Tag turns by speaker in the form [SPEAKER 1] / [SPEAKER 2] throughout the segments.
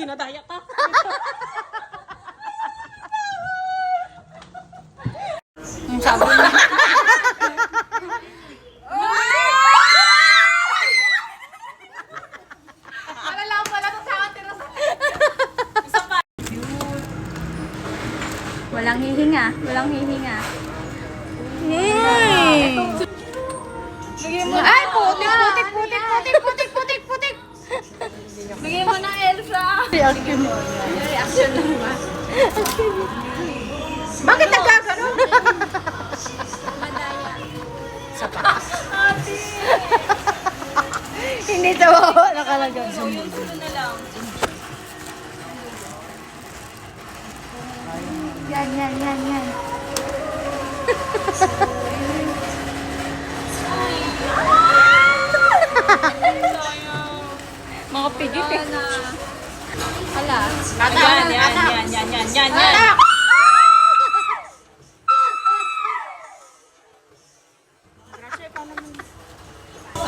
[SPEAKER 1] nadaya ka.
[SPEAKER 2] Ang sabi niya. Walang hihinga. Walang hihinga. Ay, putik. Bigay mo na, Elsa. Reaction naman. Bakit nagkakaroon? Madaya. Sa patas. Hindi ito. Nakalagay.
[SPEAKER 1] Sulo na lang.
[SPEAKER 2] Yan. Mga pigit eh. Hala.
[SPEAKER 1] Yan.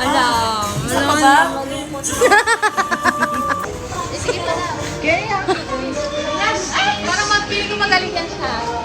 [SPEAKER 2] Alam.
[SPEAKER 1] Isa pa ba?
[SPEAKER 2] Sige pa na. Kaya. Ay, parang mapili ko magaling yan siya.